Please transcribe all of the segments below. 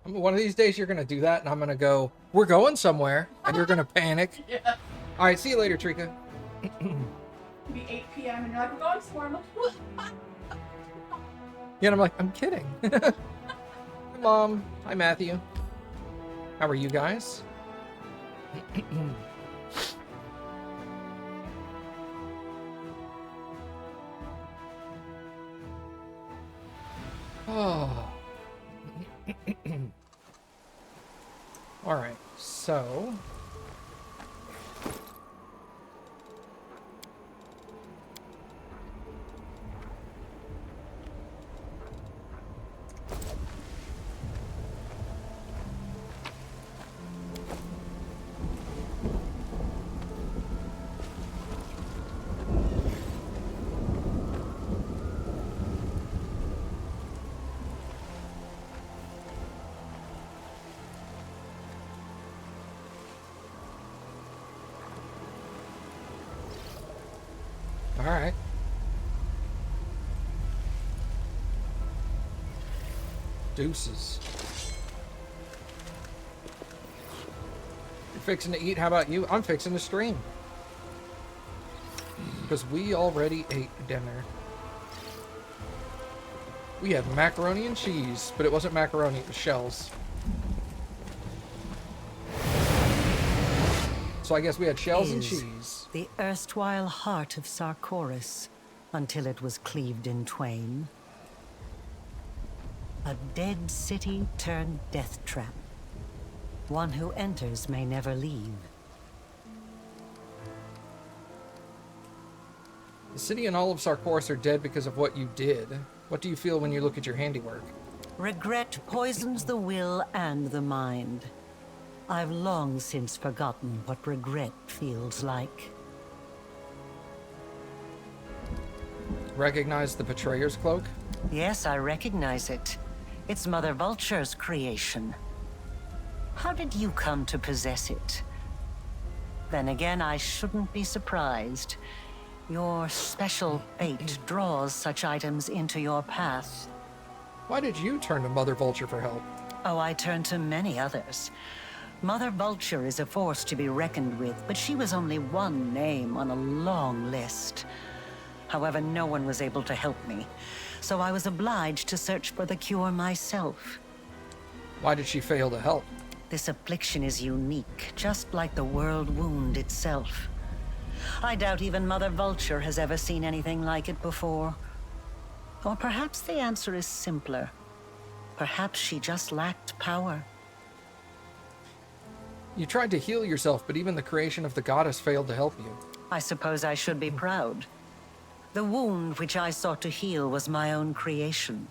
I mean, one of these days you're gonna do that, and I'm gonna go, we're going somewhere, and you're gonna panic. Yeah. All right, see you later, Trika. It'll be 8 p.m. and you're like, we're going somewhere. I'm like, what? Yeah, and I'm like, I'm kidding. Hi, Mom. Hi, Matthew. How are you guys? Oh. All right, so all right. Deuces. You're fixing to eat. How about you? I'm fixing to stream. Because we already ate dinner. We had macaroni and cheese, but it wasn't macaroni, it was shells. So I guess we had shells and cheese. The erstwhile heart of Sarkoris, until it was cleaved in twain. A dead city turned death trap. One who enters may never leave. The city and all of Sarkoris are dead because of what you did. What do you feel when you look at your handiwork? Regret poisons the will and the mind. I've long since forgotten what regret feels like. Recognize the betrayer's cloak? Yes, I recognize it. It's Mother Vulture's creation. How did you come to possess it? Then again, I shouldn't be surprised. Your special fate draws such items into your path. Why did you turn to Mother Vulture for help? Oh, I turn to many others. Mother Vulture is a force to be reckoned with, but she was only one name on a long list. However, no one was able to help me, so I was obliged to search for the cure myself. Why did she fail to help? This affliction is unique, just like the world wound itself. I doubt even Mother Vulture has ever seen anything like it before. Or perhaps the answer is simpler. Perhaps she just lacked power. You tried to heal yourself, but even the creation of the goddess failed to help you. I suppose I should be proud. The wound which I sought to heal was my own creation.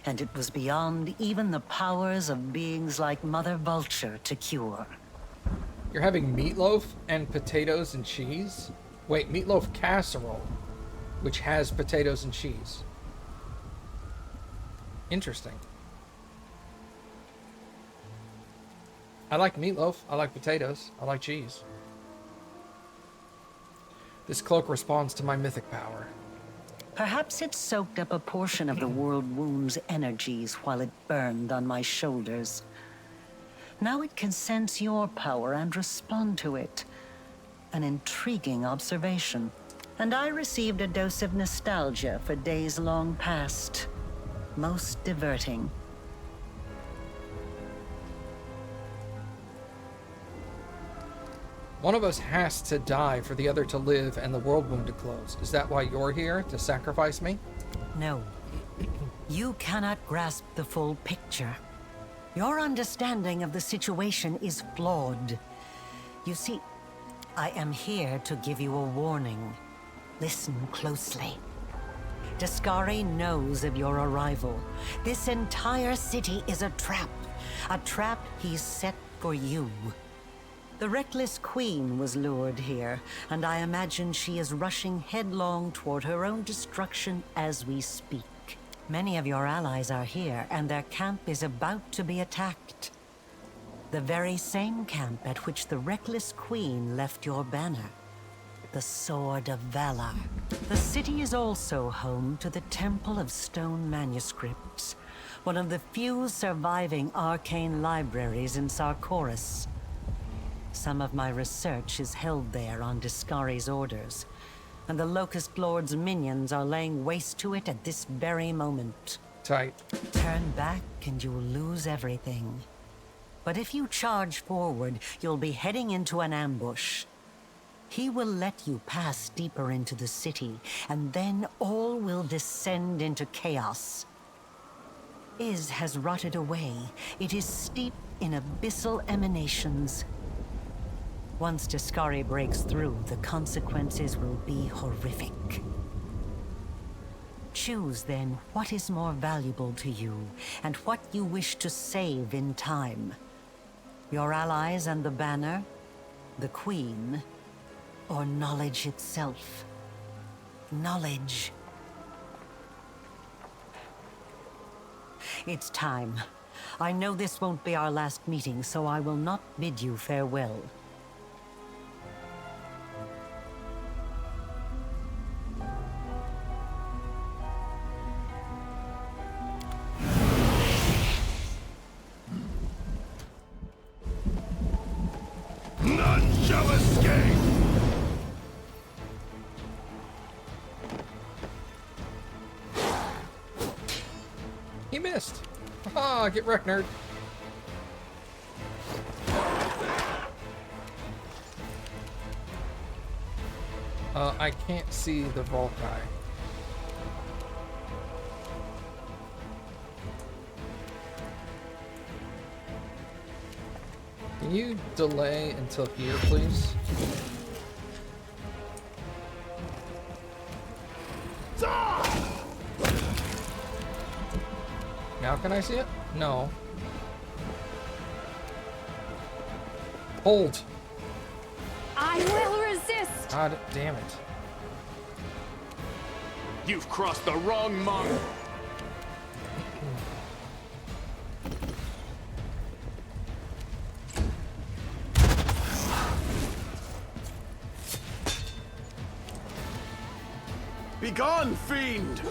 And it was beyond even the powers of beings like Mother Vulture to cure. You're having meatloaf and potatoes and cheese? Wait, meatloaf casserole, which has potatoes and cheese. Interesting. I like meatloaf, I like potatoes, I like cheese. This cloak responds to my mythic power. Perhaps it soaked up a portion of the world wound's energies while it burned on my shoulders. Now it can sense your power and respond to it. An intriguing observation. And I received a dose of nostalgia for days long past. Most diverting. One of us has to die for the other to live and the world wound to close. Is that why you're here, to sacrifice me? No. You cannot grasp the full picture. Your understanding of the situation is flawed. You see, I am here to give you a warning. Listen closely. Daskari knows of your arrival. This entire city is a trap he's set for you. The reckless queen was lured here, and I imagine she is rushing headlong toward her own destruction as we speak. Many of your allies are here, and their camp is about to be attacked. The very same camp at which the reckless queen left your banner. The Sword of Valor. The city is also home to the Temple of Stone Manuscripts, one of the few surviving arcane libraries in Sarkoris. Some of my research is held there on Discari's orders, and the Locust Lord's minions are laying waste to it at this very moment. Tight. Turn back and you'll lose everything. But if you charge forward, you'll be heading into an ambush. He will let you pass deeper into the city, and then all will descend into chaos. Iz has rotted away. It is steeped in abyssal emanations. Once Discari breaks through, the consequences will be horrific. Choose then what is more valuable to you, and what you wish to save in time. Your allies and the banner, the Queen, or knowledge itself. Knowledge. It's time. I know this won't be our last meeting, so I will not bid you farewell. None shall escape! He missed. Ah, get wrecked, nerd. I can't see the Volkai. Can you delay until here, please? Now can I see it? No. Hold. I will resist. God damn it. You've crossed the wrong monk! Begone, fiend!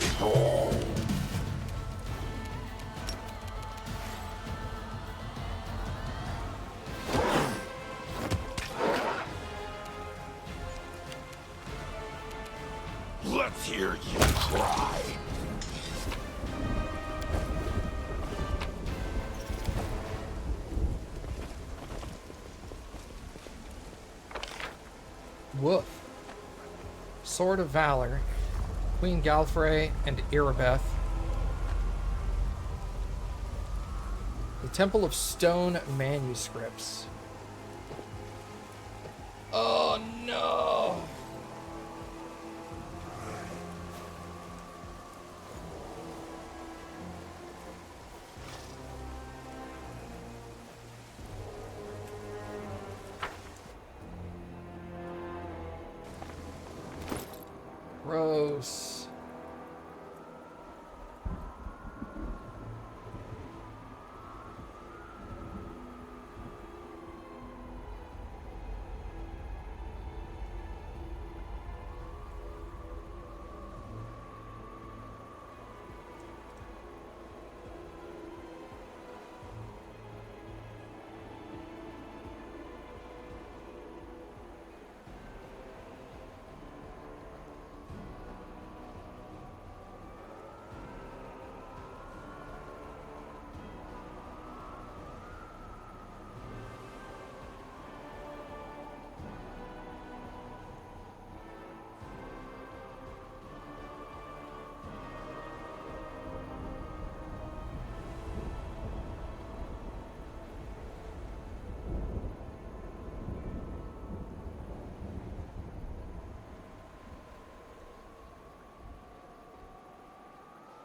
Let's hear you cry. Woof. Sword of Valor. Queen Galfrey and Irabeth. The Temple of Stone Manuscripts. Oh no! Gross.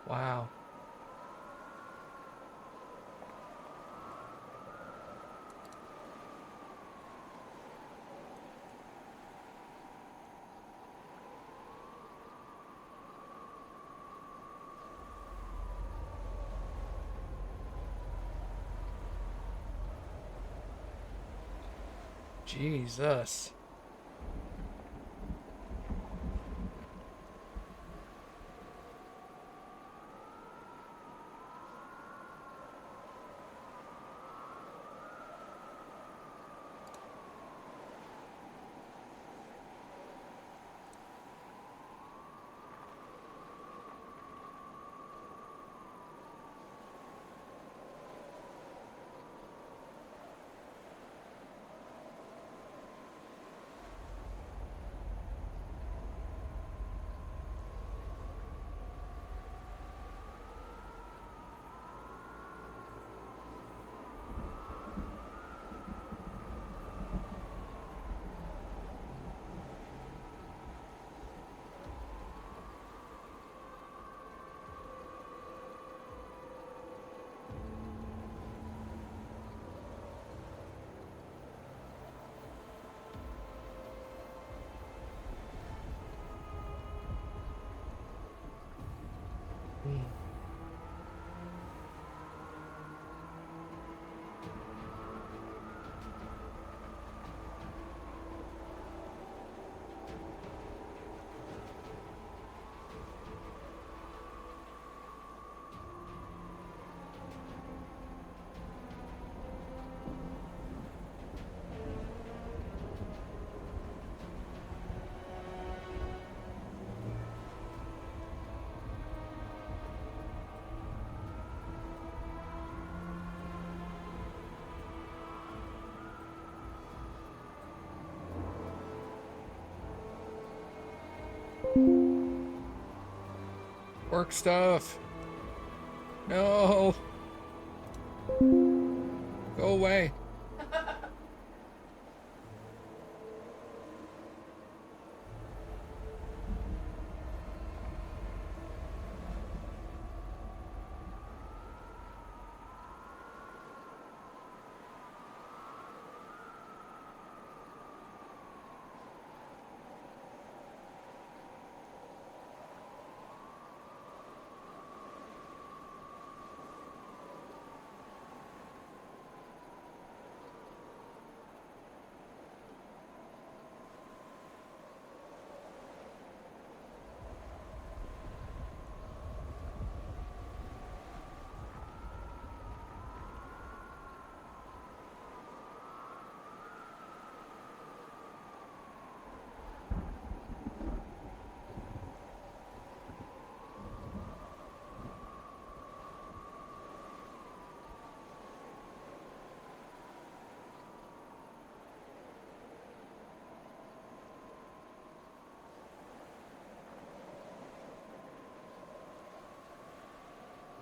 Wow. Jesus. Work stuff. No. Go away.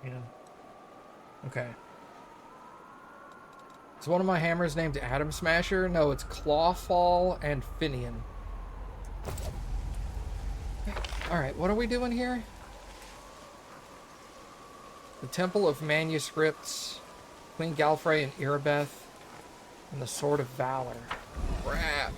Yeah. Okay. Is one of my hammers named Atom Smasher? No, it's Clawfall and Finian. Alright, what are we doing here? The Temple of Manuscripts, Queen Galfrey and Irabeth, and the Sword of Valor. Crap.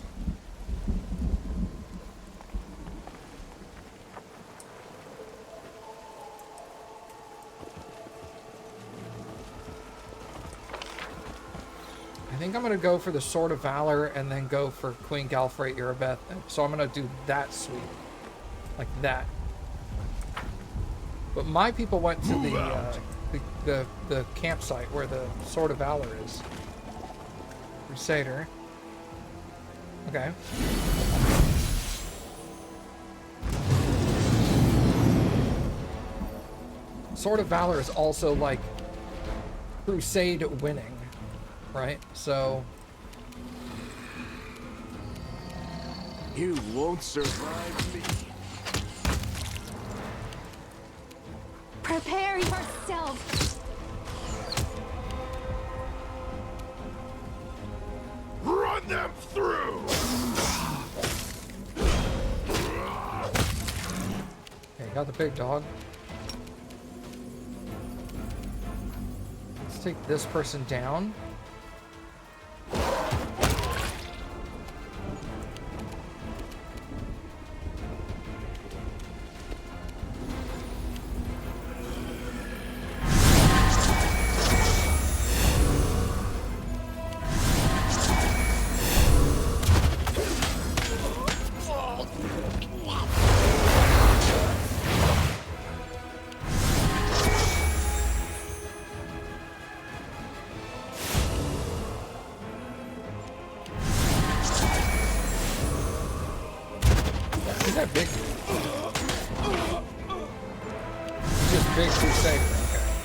I think I'm going to go for the Sword of Valor and then go for Queen Galfrey, Irabeth. So I'm going to do that sweep. Like that. But my people went to the campsite where the Sword of Valor is. Crusader. Okay. Sword of Valor is also like crusade winning. Right, so You won't survive me. Prepare yourself. Run them through. okay, got the big dog. Let's take this person down. That big. Just big Crusader. Okay.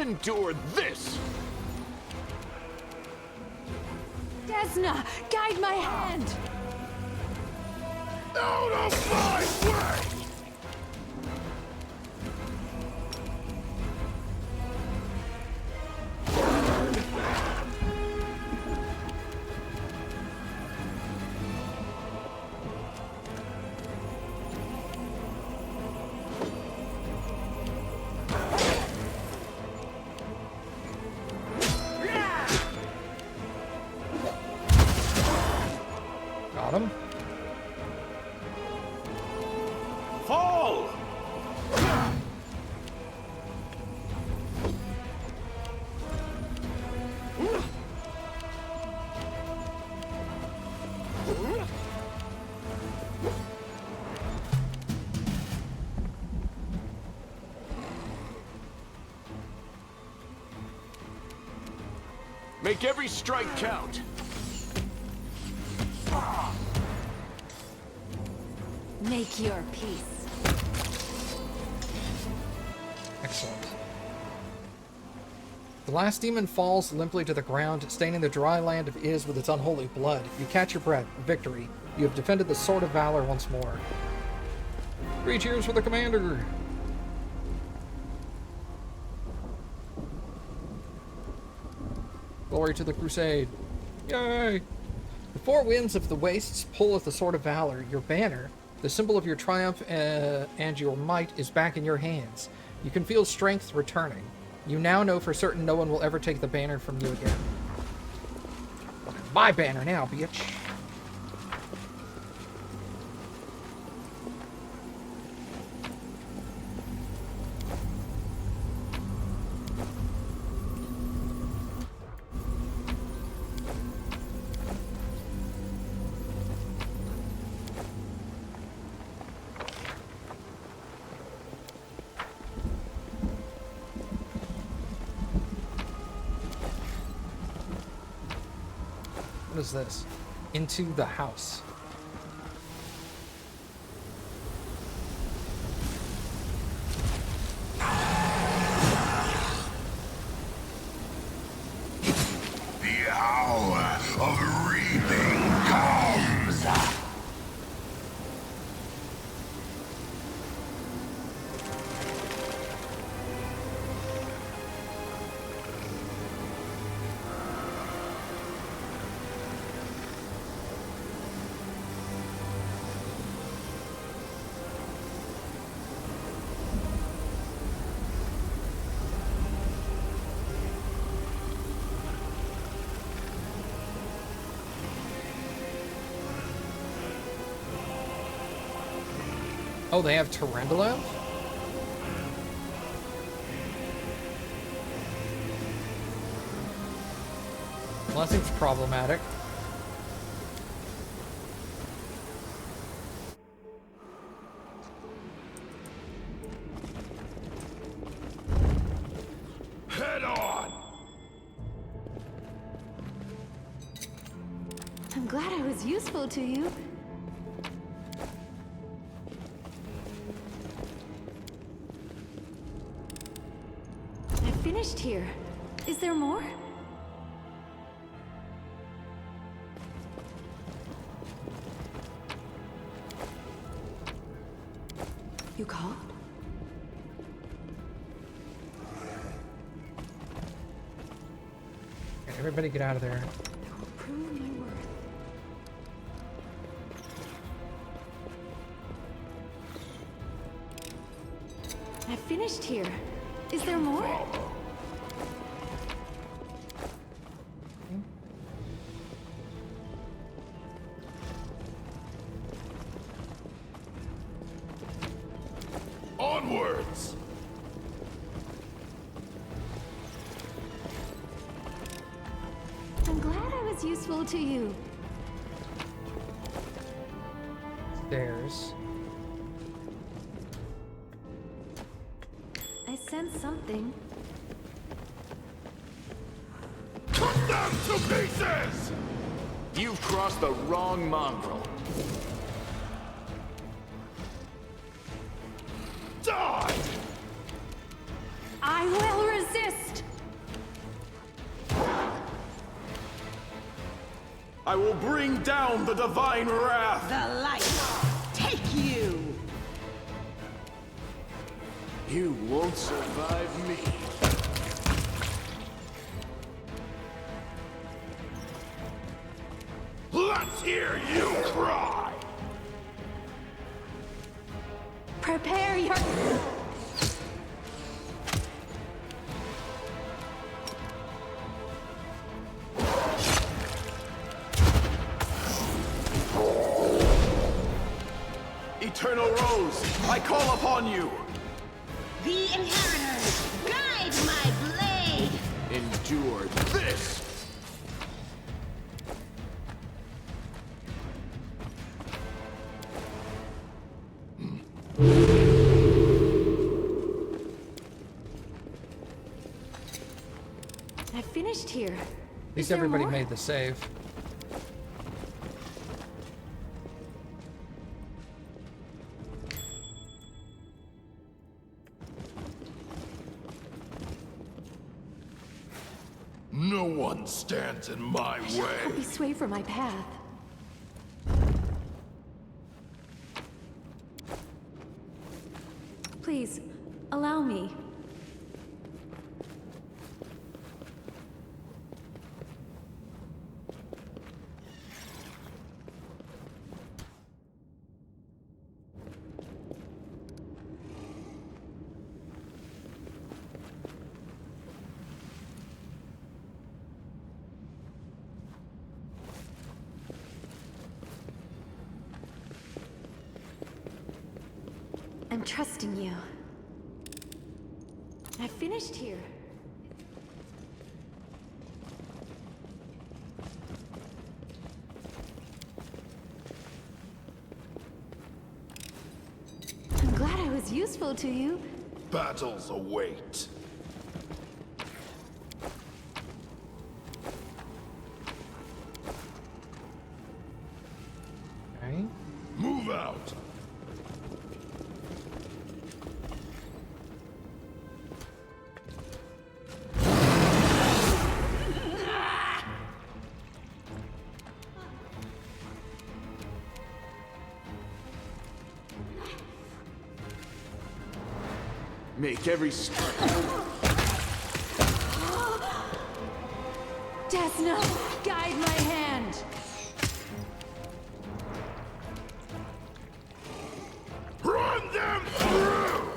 Endure this! Desna, guide my hand. Out of my way! Make every strike count. Make your peace. Excellent. The last demon falls limply to the ground, staining the dry land of Iz with its unholy blood. You catch your breath. Victory. You have defended the Sword of Valor once more. 3 cheers for the commander! Glory to the crusade. Yay! The 4 winds of the wastes pull at the Sword of Valor. Your banner, the symbol of your triumph and your might, is back in your hands. You can feel strength returning. You now know for certain no one will ever take the banner from you again. My banner now, bitch! What is this? Into the house. The hour of reaping comes. Oh, they have Tarandalev? Well, that seems problematic. Head on! I'm glad I was useful to you. I finished here. Is there more? You called? Okay, everybody get out of there. I will prove my worth. I finished here. Is there more? Onwards! I'm glad I was useful to you. Stairs. I sense something. Cut them to pieces! You've crossed the wrong mongrel. Die! I will resist! I will bring down the divine wrath! The light take you! You won't survive me. Let's hear you cry! Prepare your... Eternal Rose, I call upon you! The Inheritors, guide my blade! Endure this! I finished here. At least there everybody more? made the save. No one stands in my Help me way. sway from my path. Please, allow me. I'm trusting you. I finished here. I'm glad I was useful to you. Battles await. Okay. Move out. Make every strike. Desna, guide my hand. Run them through!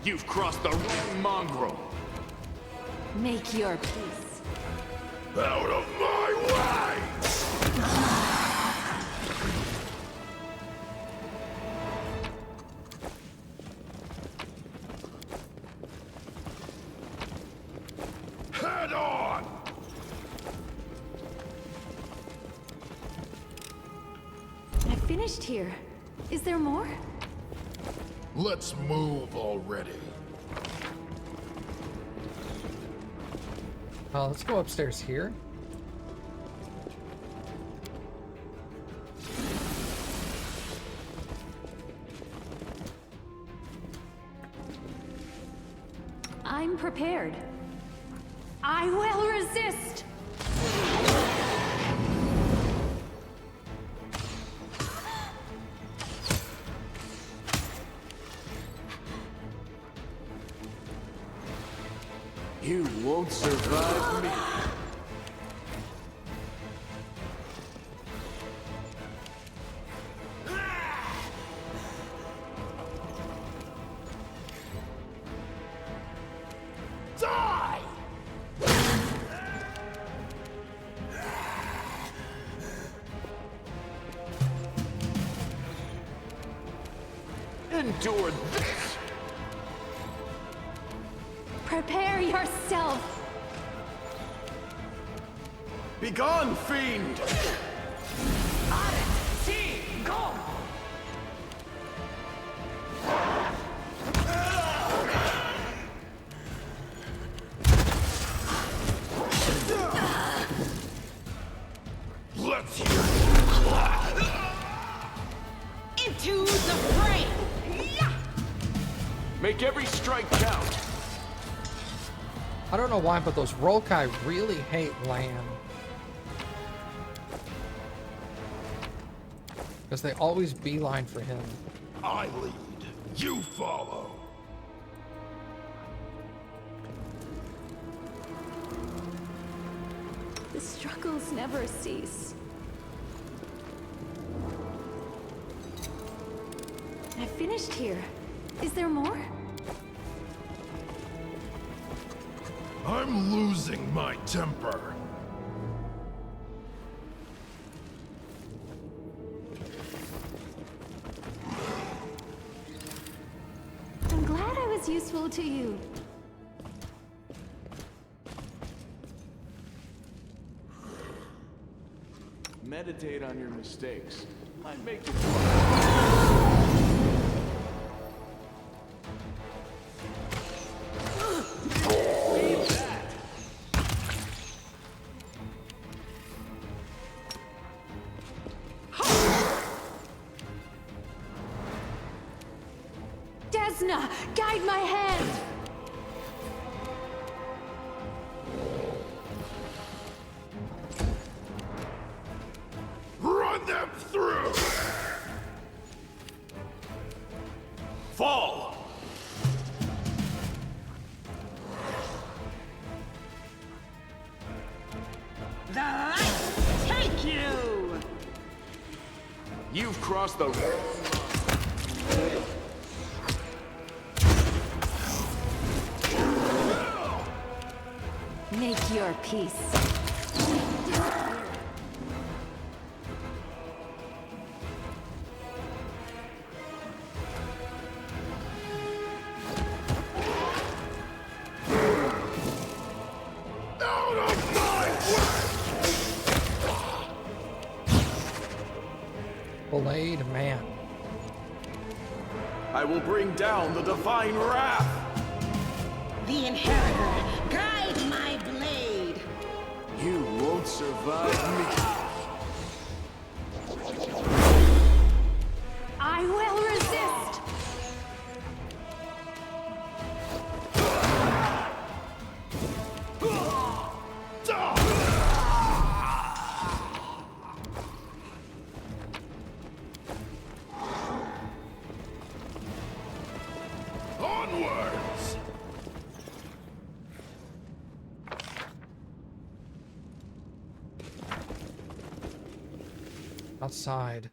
You've crossed the wrong mongrel. Make your peace. Out of my way! Head on! I finished here. Is there more? Let's move already. Let's go upstairs here. I'm prepared. I will resist! You won't survive me. Die! Endure this! Prepare yourself! Begone, fiend! Let's hear Into the fray! Yeah! Make every strike count. I don't know why, but those Rolkai really hate Lamb. Because they always beeline for him. I lead, you follow. The struggles never cease. I finished here. Is there more? I'm losing my temper. useful to you. Meditate on your mistakes. Might make you... Desna, guide my hand! Run them through! Fall! The light take you! You've crossed the... Make your peace. Out of my way! Blade man. I will bring down the divine wrath! The Inheritor, guide my blade! You won't survive me. I will resist! Onwards! Outside.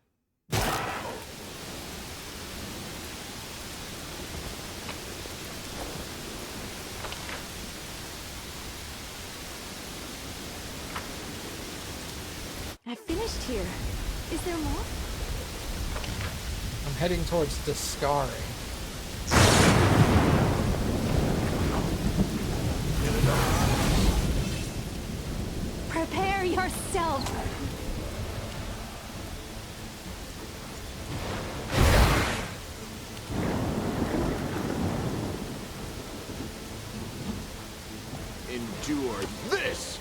I finished here. Is there more? I'm heading towards Discari. Prepare yourself! Endure this!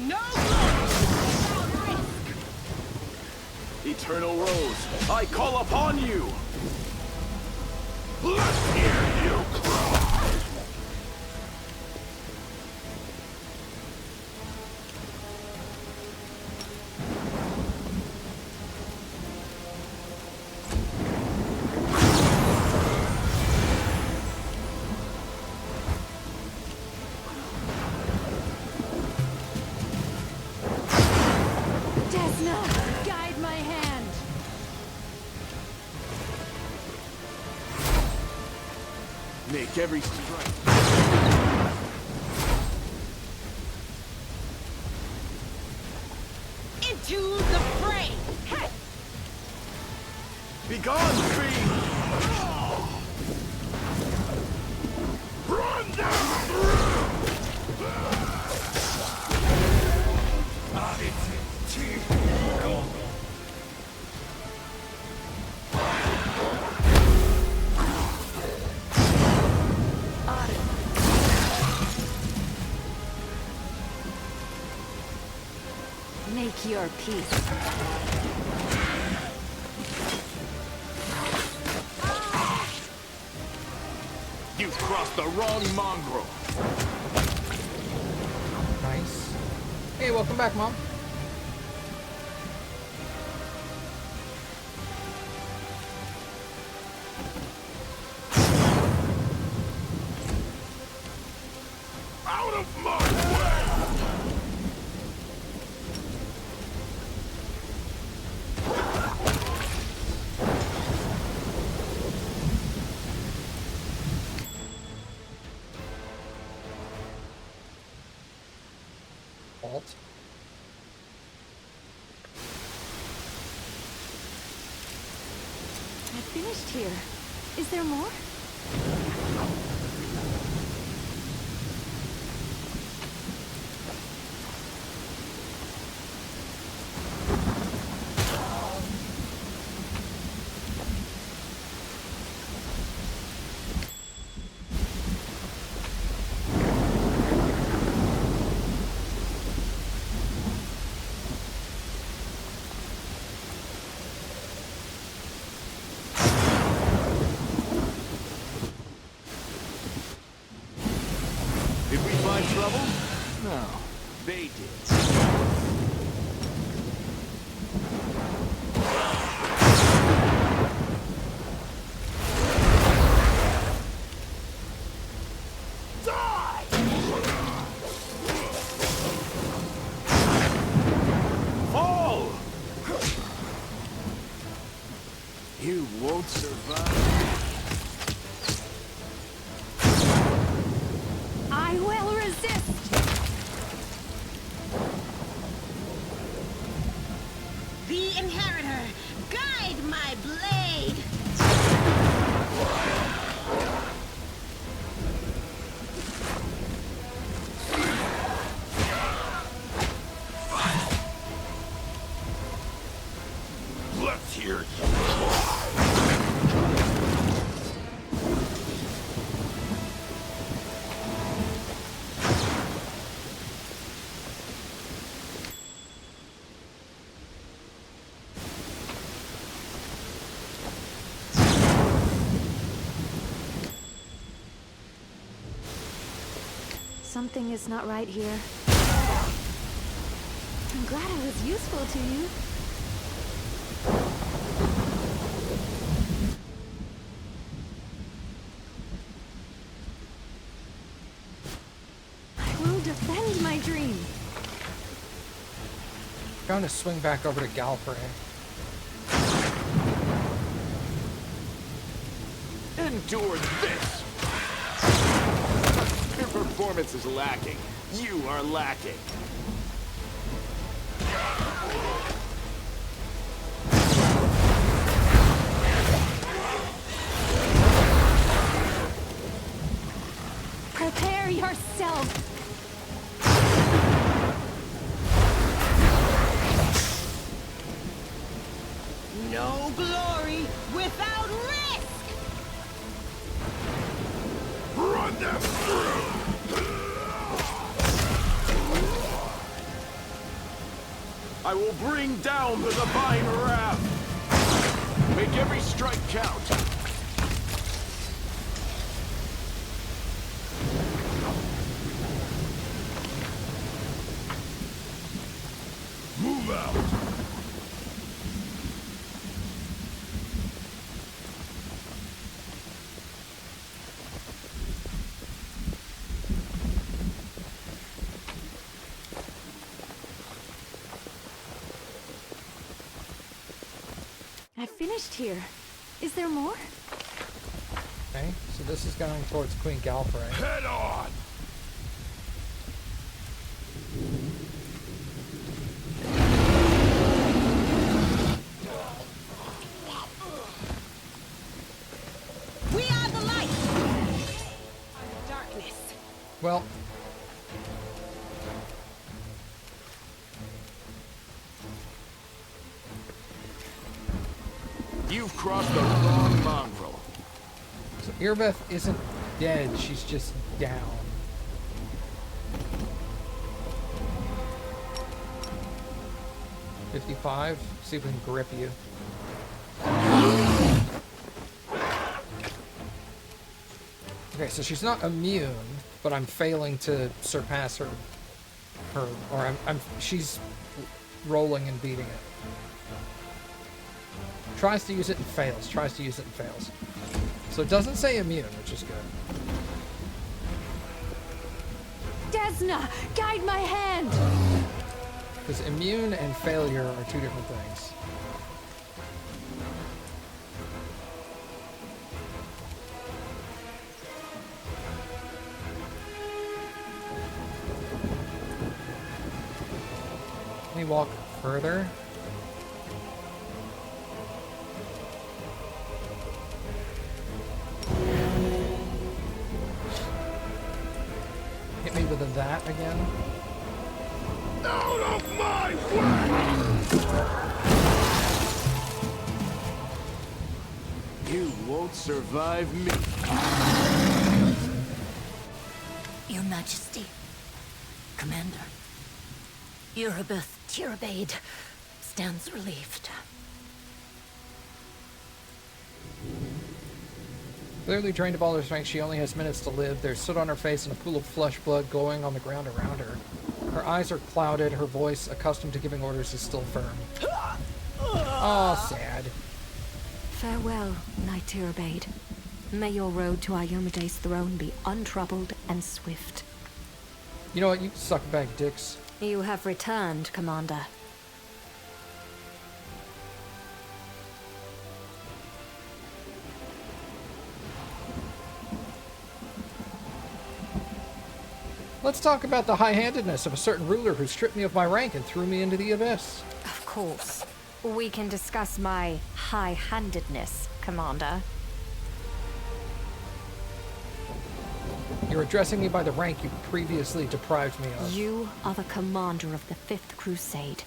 No glory without risk! Eternal Rose, I call upon you! Let's hear you cry! Desna, guide my hand! Make every strike. Into the fray! Hey! Begone, fiend! Run them through! Make your peace. You've crossed the wrong mongrel. Nice. Hey, welcome back, Mom. Out of my way! Alt. I finished here. Is there more? Fall! You won't survive. I will resist! The Inheritor, guide my blade! Let's hear you cry. Something is not right here. I'm glad I was useful to you. I will defend my dream. Going to swing back over to Galpray. Endure this! Your performance is lacking. You are lacking. Prepare yourself. No glory without risk! Run them through! I will bring down the divine wrath. Make every strike count. Move out! I finished here. Is there more? Okay, so this is going towards Queen Galpray. Head on! We are the light! Darkness. Well, You've crossed the wrong mongrel. so Irbeth isn't dead, she's just down. $55. See if we can grip you. Okay, so she's not immune, but I'm failing to surpass her. She's rolling and beating it. Tries to use it and fails. Tries to use it and fails. So it doesn't say immune, which is good. Desna, guide my hand! Because immune and failure are two different things. Let me walk further. Hit me with that again. Out of my way! You won't survive me. Your Majesty, Commander, Erebeth Tirabade stands relieved. Clearly drained of all her strength, she only has minutes to live. There's soot on her face and a pool of flesh blood going on the ground around her. Her eyes are clouded. Her voice, accustomed to giving orders, is still firm. Oh, sad. Farewell, Knight Tirabade. May your road to Iomede's throne be untroubled and swift. You know what? You can suck back dicks. You have returned, Commander. Let's talk about the high-handedness of a certain ruler who stripped me of my rank and threw me into the abyss. Of course. We can discuss my high-handedness, Commander. You're addressing me by the rank you previously deprived me of. You are the commander of the Fifth Crusade.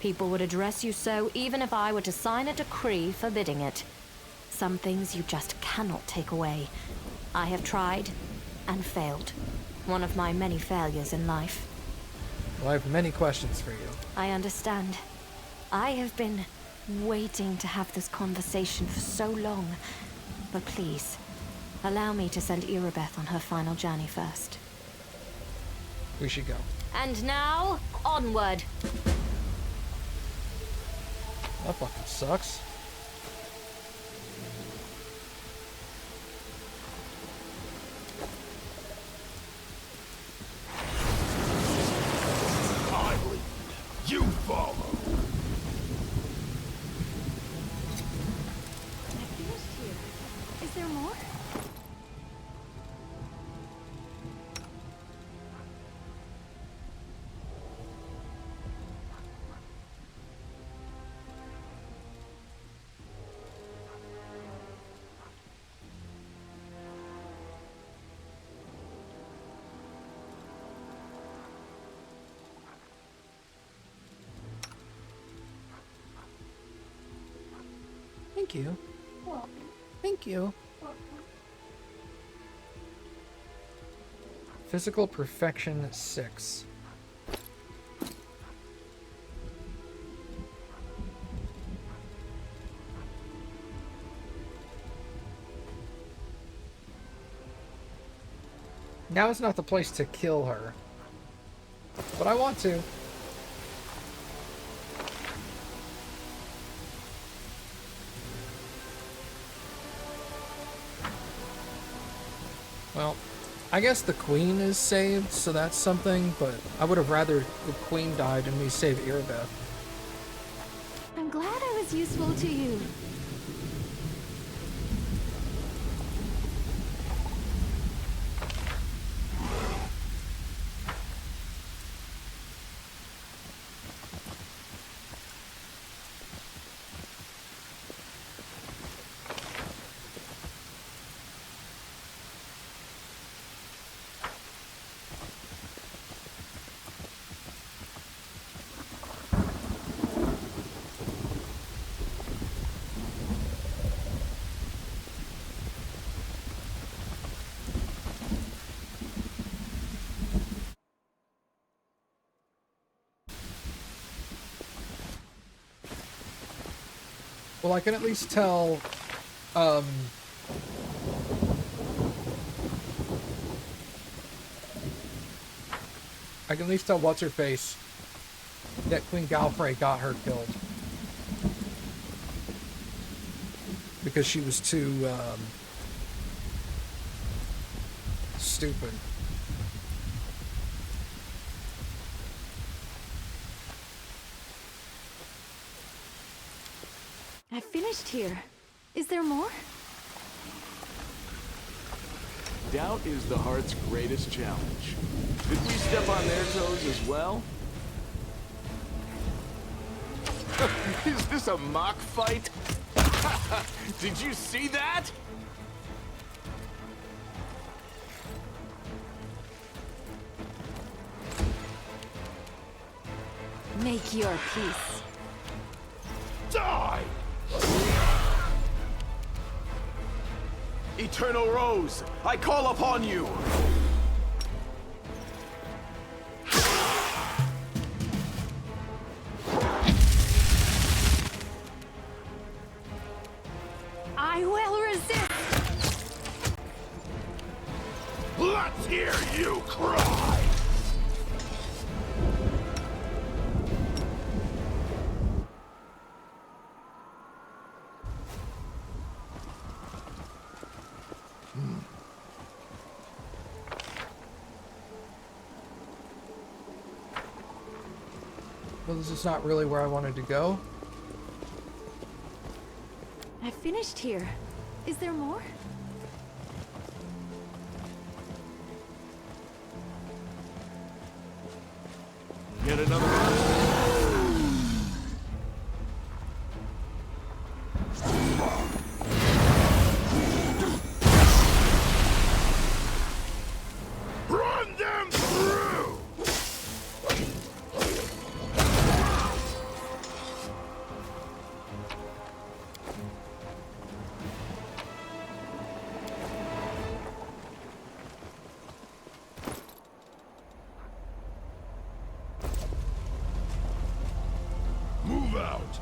People would address you so even if I were to sign a decree forbidding it. Some things you just cannot take away. I have tried and failed. One of my many failures in life. Well, I have many questions for you. I understand. I have been waiting to have this conversation for so long. But please, allow me to send Irabeth on her final journey first. We should go. And now, onward! That fucking sucks. I lead. You follow. I finished here. Is there more? Thank you. Thank you. Physical Perfection 6. Now is not the place to kill her. But I want to. Well, I guess the queen is saved, so that's something, but I would have rather the queen died and me save Irabeth. I'm glad I was useful to you. Well, I can at least tell, I can at least tell what's-her-face that Queen Galfrey got her killed. Because she was too, stupid. I finished here. Is there more? Doubt is the heart's greatest challenge. Did we step on their toes as well? Is this a mock fight? Did you see that? Make your peace. Die! Eternal Rose, I call upon you! I will resist! you cry! Well, this is not really where I wanted to go. I finished here. Is there more? Get another one. Run them through! Move out!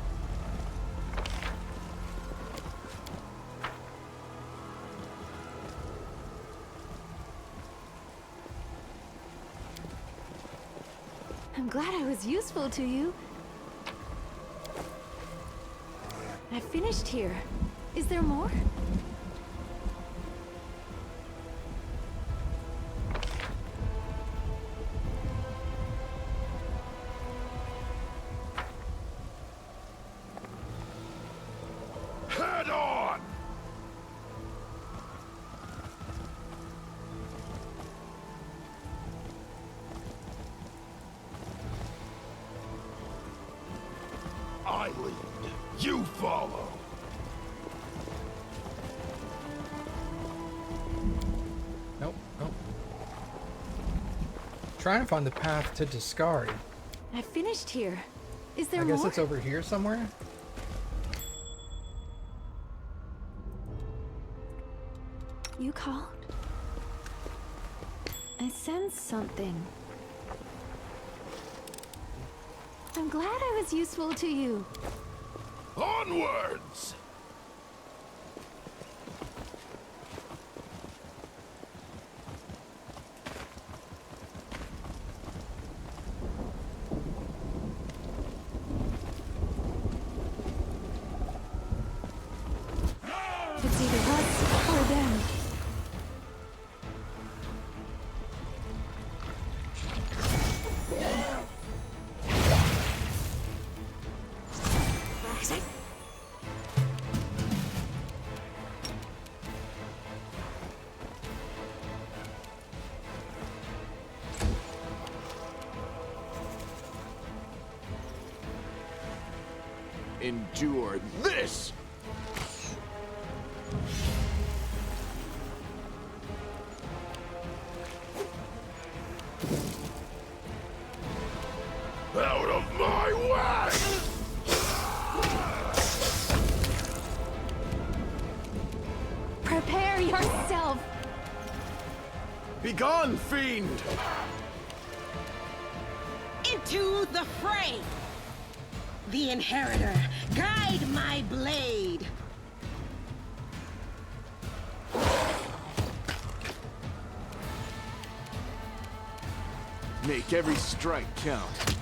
I'm glad I was useful to you. I finished here. Is there more? Head on! I lead, you follow. Nope, nope. Trying to find the path to discard. I finished here. Is there I guess more? it's over here somewhere. You called? I sense something. I'm glad I was useful to you. Onwards! It's either us or them. Endure this! Out of my way! Prepare yourself. Begone, fiend! Into the fray! The Inheritor, guide my blade! Make every strike count.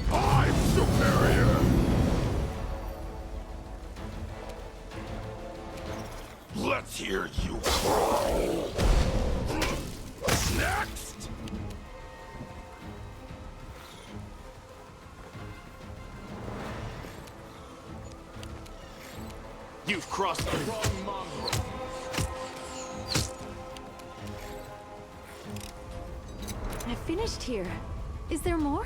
I'm superior! Let's hear you cry! Next! You've crossed the wrong mongrel. I finished here. Is there more?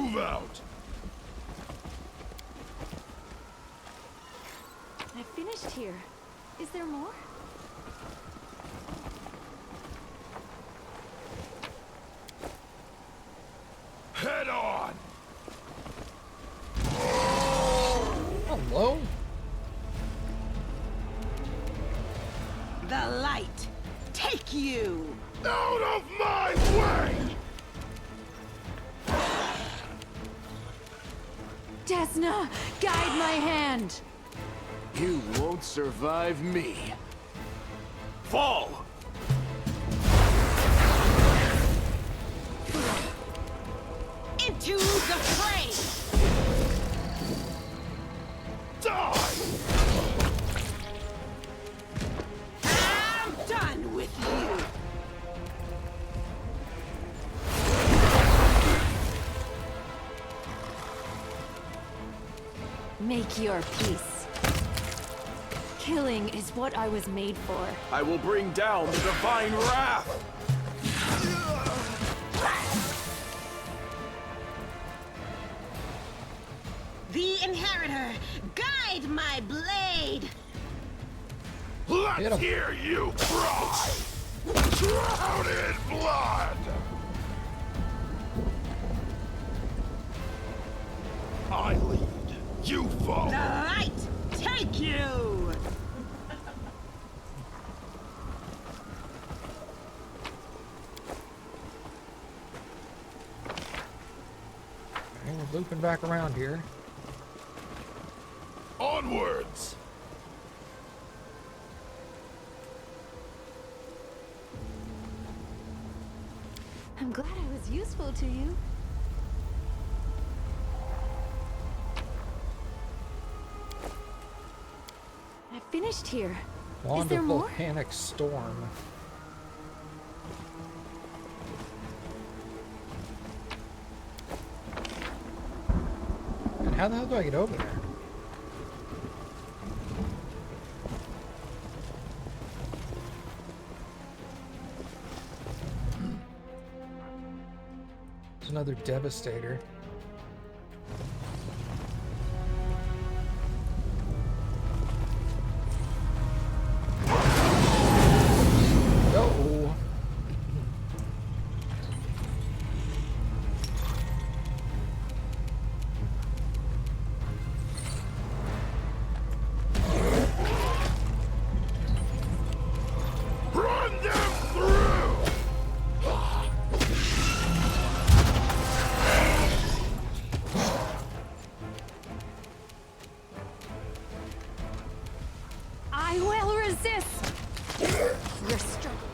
Move out! I finished here. Is there more? Head on! Hello? The light, take you! Out of my way! Desna, guide my hand! You won't survive me. Fall! Into the fray! Die! I'm done with you! Make your peace. Killing is what I was made for. I will bring down the divine wrath! The Inheritor, guide my blade! Get 'em. Let's hear you cry! Drown in blood! I lead. You follow. The light, take you! Okay, we're looping back around here. Onwards! I'm glad I was useful to you. I finished here. Is Wand there of more? Volcanic Storm. And how the hell do I get over there? There's another Devastator. No. Run them through! I will resist! Your strength.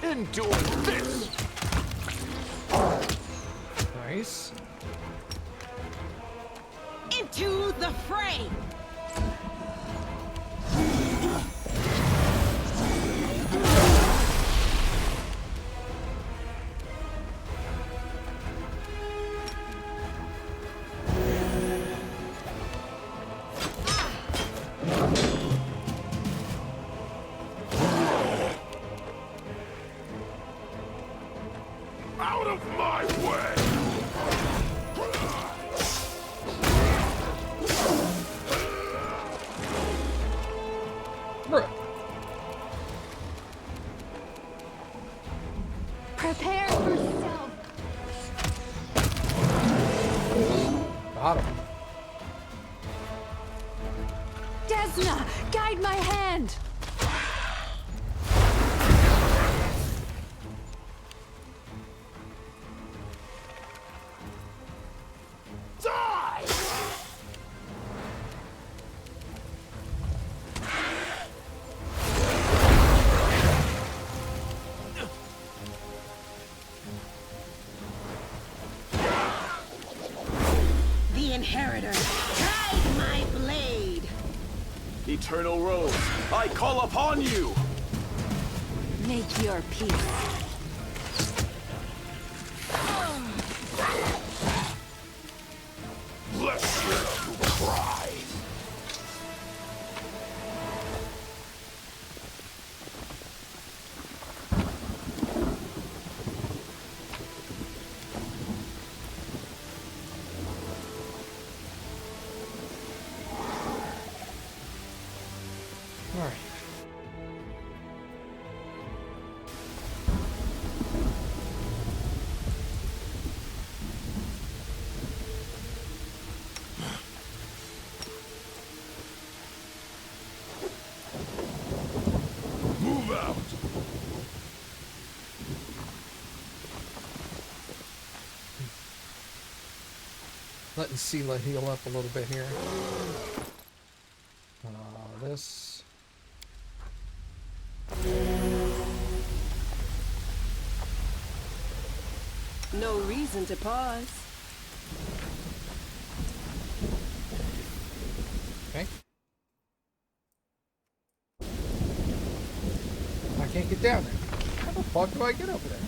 Endure this! Nice. Into the fray! Out of my way! Bruh. Prepare for self. Got him. Desna, guide my hand! Die! The Inheritor, guide my blade! Eternal Rose, I call upon you! Make your peace. Let's hear you cry! All right. Move out! Letting Sela heal up a little bit here. This. No reason to pause. Okay. I can't get down there. How the fuck do I get over there?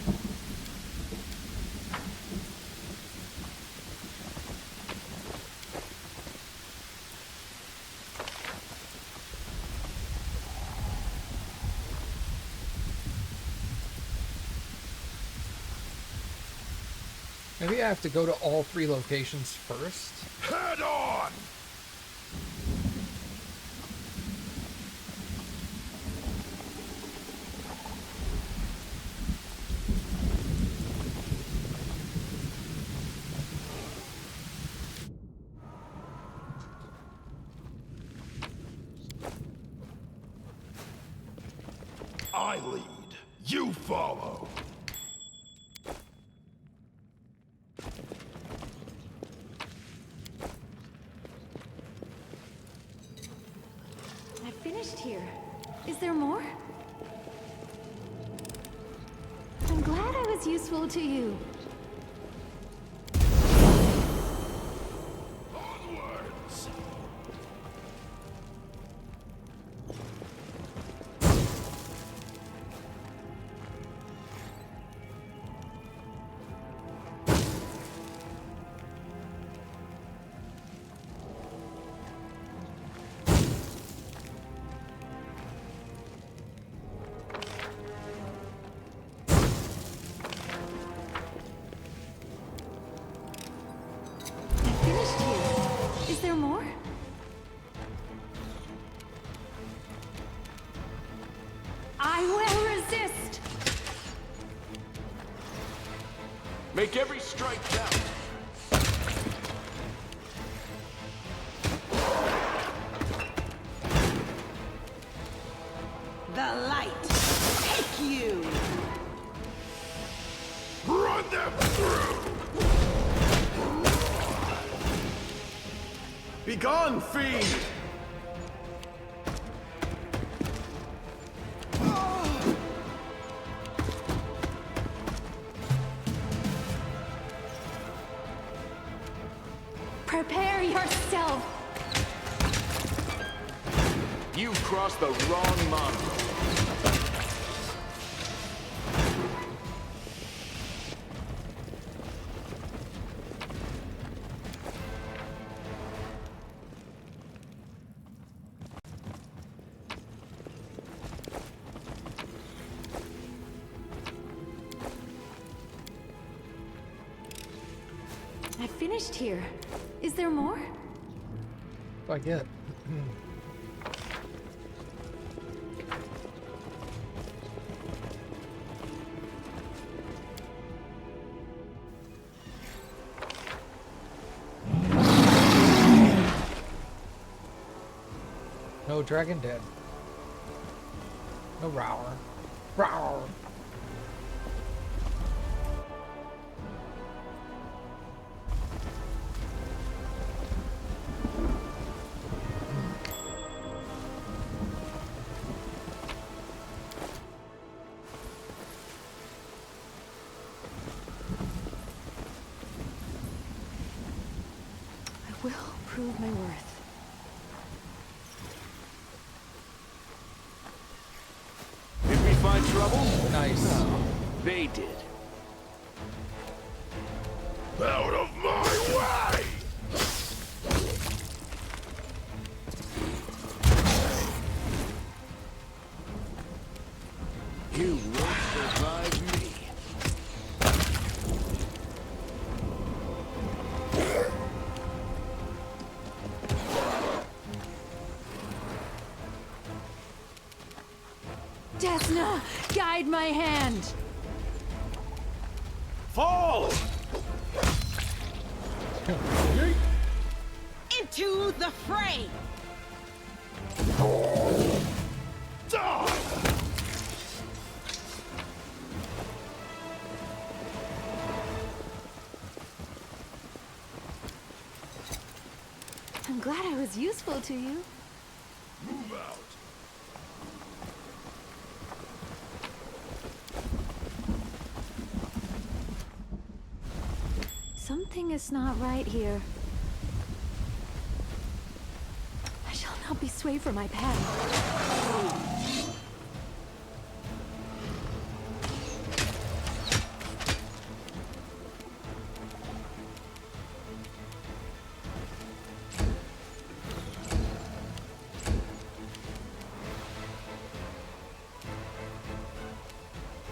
Maybe I have to go to all 3 locations first. Head on! I lead. You follow. I finished here. Is there more? I'm glad I was useful to you. Onwards! I finished here. Is there more? I will resist! Make every strike count. The light. Take you. Run them through! Begone, fiend! Prepare yourself! You crossed the wrong mongrel. I finished here. Is there more? What do I get? No dragon dead. No rower. Rower. I will prove my worth. Did we find trouble? Nice. They did. Out of my way! You won't survive me. Desna, guide my hand. Fall! Into the fray! Die! I'm glad I was useful to you. Move out. Something is not right here. I shall not be swayed from my path.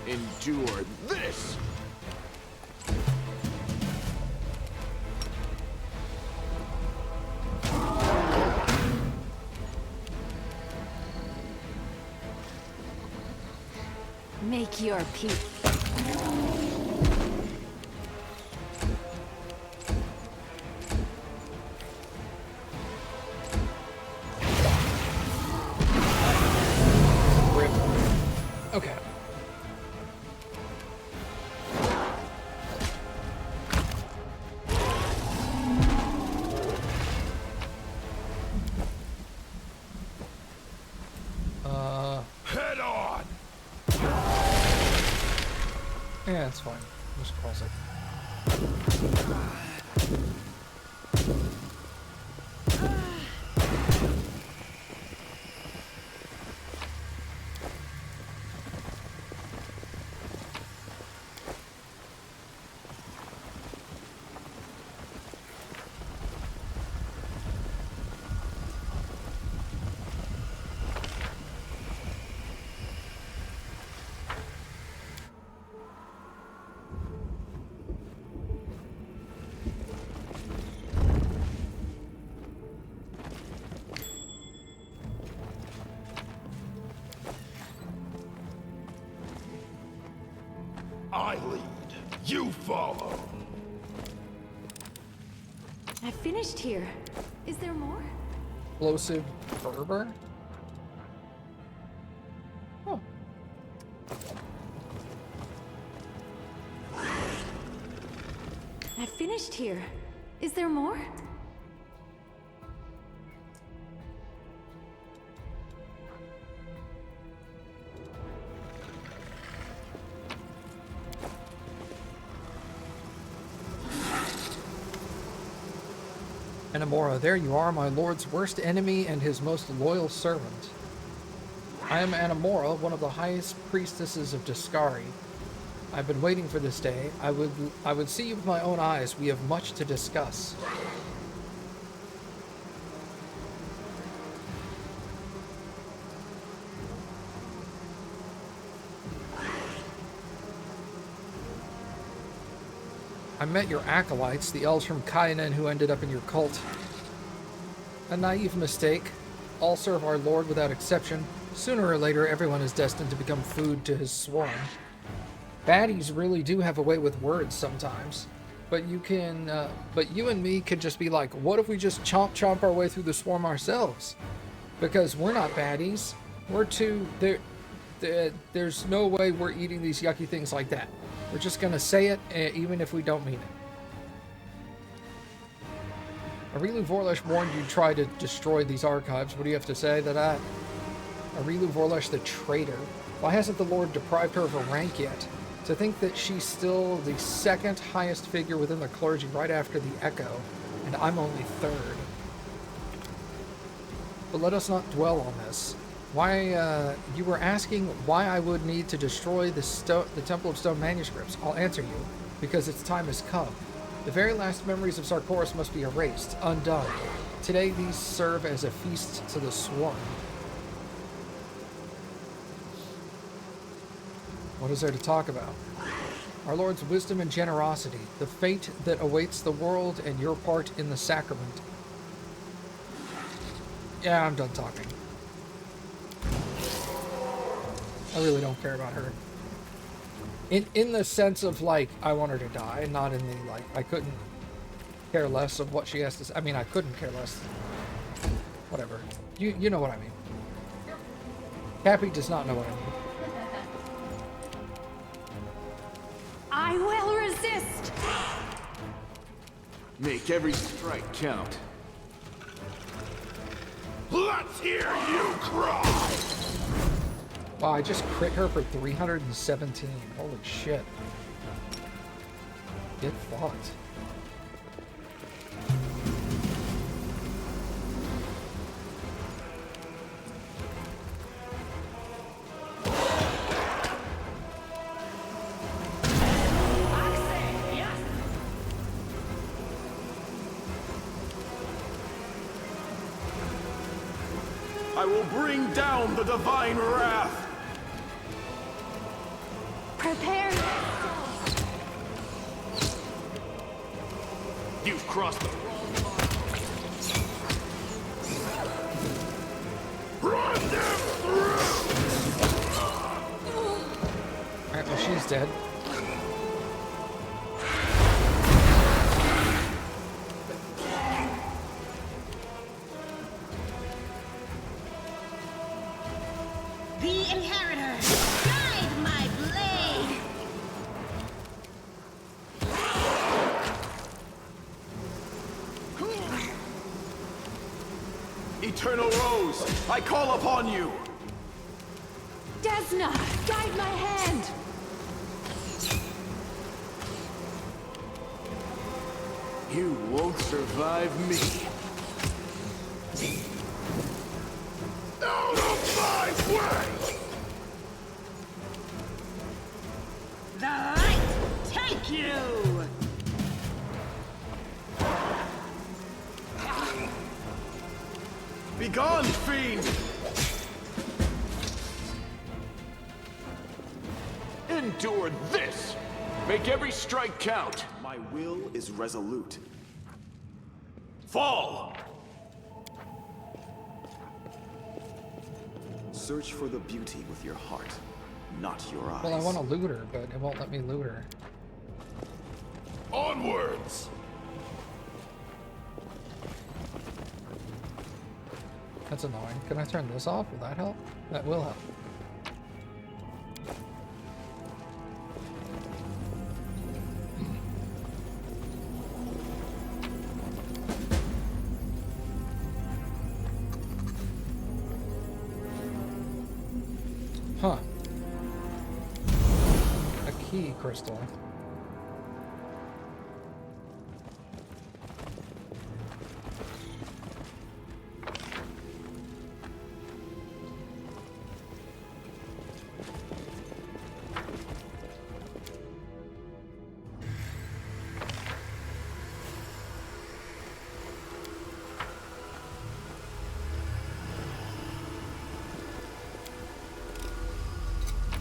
Endure this! Make your peace. Rip. Okay. Head on! Yeah, it's fine. Just cross it. I lead. You follow. I finished here. Is there more? Explosive fervor? Oh. I finished here. Is there more? Anamora, there you are, my lord's worst enemy and his most loyal servant. I am Anamora, one of the highest priestesses of Discari. I've been waiting for this day. I would see you with my own eyes. We have much to discuss. I met your acolytes, the elves from Kainan who ended up in your cult. A naive mistake. All serve our lord without exception. Sooner or later, everyone is destined to become food to his swarm. Baddies really do have a way with words sometimes. But you and me could just be like, what if we just chomp our way through the swarm ourselves? Because we're not baddies. We're too... There's no way we're eating these yucky things like that. We're just gonna say it, even if we don't mean it. Arilu Vorlesh warned you try to destroy these archives. What do you have to say to that? Arilu Vorlesh the traitor. Why hasn't the Lord deprived her of a rank yet? To think that she's still the second highest figure within the clergy right after the Echo, and I'm only third. But let us not dwell on this. Why, you were asking why I would need to destroy the Temple of Stone manuscripts. I'll answer you, because its time has come. The very last memories of Sarkoris must be erased, undone. Today these serve as a feast to the swarm. What is there to talk about? Our Lord's wisdom and generosity, the fate that awaits the world, and your part in the sacrament. Yeah, I'm done talking. I really don't care about her. In the sense of, like, I want her to die, not in the, like, I couldn't care less of what she has to say. I mean, I couldn't care less. Whatever. You know what I mean. Cappy does not know what I mean. I will resist! Make every strike count. Let's hear you cry! Wow, I just crit her for 317. Holy shit. Get fucked. I will bring down the divine wrath. Prepare You've crossed the Run them through! Alright, well, she's dead. The inheritor, guide my blade. Eternal Rose, I call upon you. Desna, guide my hand! You won't survive me. Out of my way! The light take you. Begone, fiend! Endure this! Make every strike count! My will is resolute. Fall! Search for the beauty with your heart, not your eyes. Well, I want to loot her, but it won't let me loot her. Onwards! That's annoying. Can I turn this off? Will that help? That will help. Huh. A key crystal.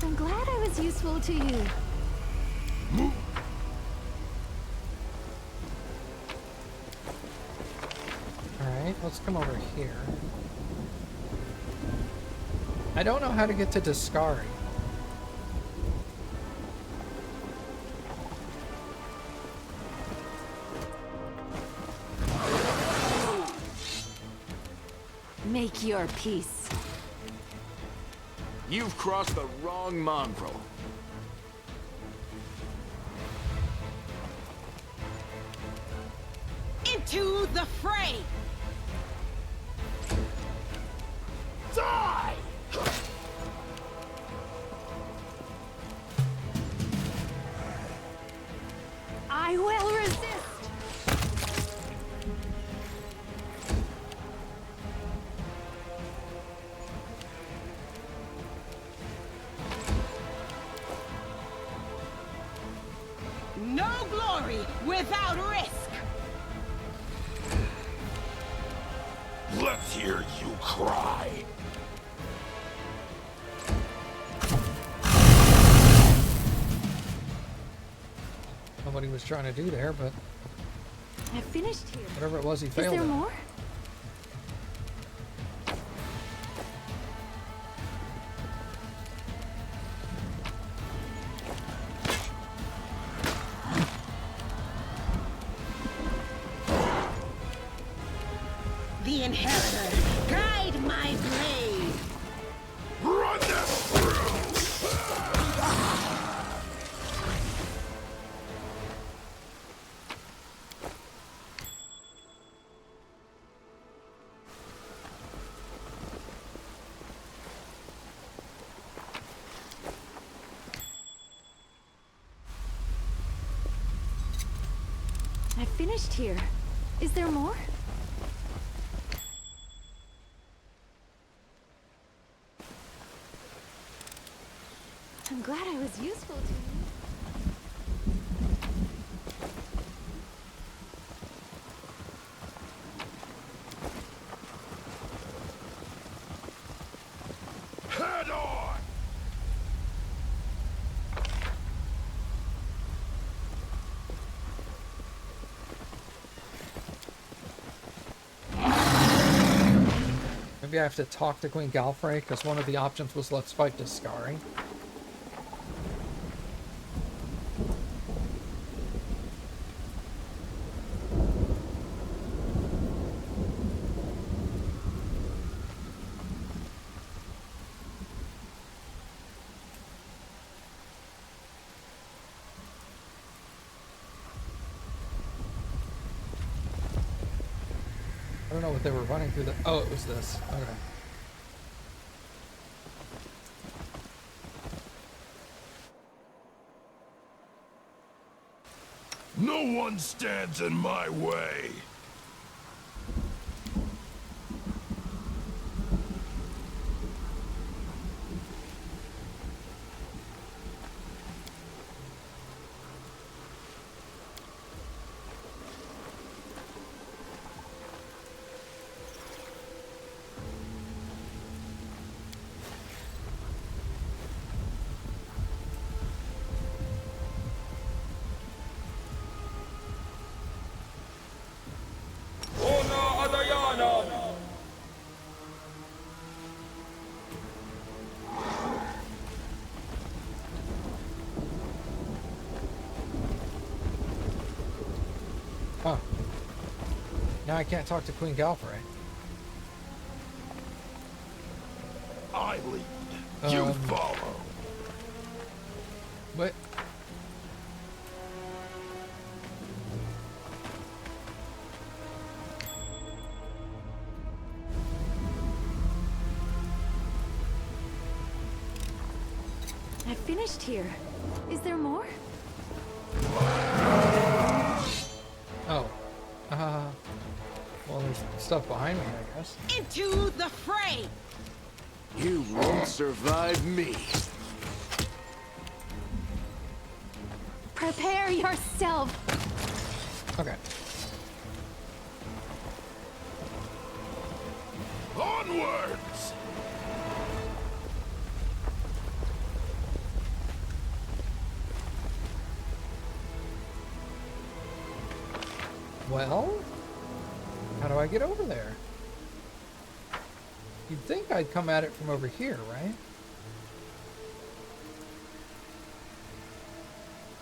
I'm glad I was useful to you. Alright, let's come over here. I don't know how to get to Discari. Make your peace. You've crossed the wrong mongrel. Into the fray. Die! I will resist! No glory without risk. Let's hear you cry! Know what he was trying to do there, but I finished here. whatever it was, he Is failed there at. more? Inheritor, guide my blade. Run them through! I finished here. Is there more? I'm glad I was useful to you. Head on! Maybe I have to talk to Queen Galfrey, because one of the options was let's fight Discari. I don't know what they were running through the... Oh, it was this. Okay. No one stands in my way. Huh. Now I can't talk to Queen Galfrey. I lead. You follow. What? I finished here. Is there more? Oh. Well, there's stuff behind me, I guess. Into the fray. You won't survive me. Prepare yourself. Okay. Onwards! Well, how do I get over there? You'd think I'd come at it from over here, right?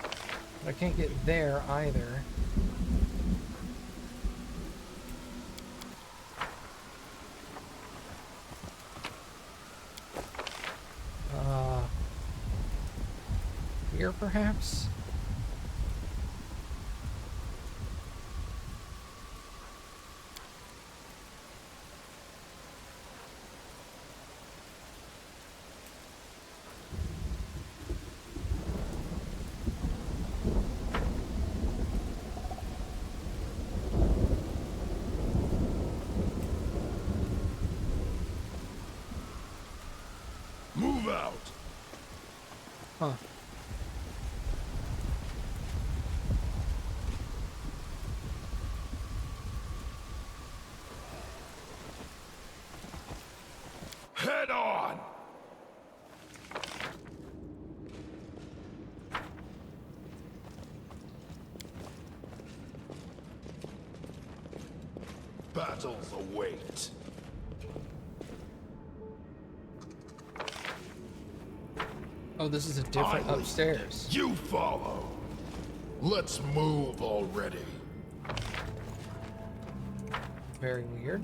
But I can't get there either. Here, perhaps? Move out. Huh. Head on! Battles await. Oh, this is a different I lead. upstairs. You follow. Let's move already. Very weird.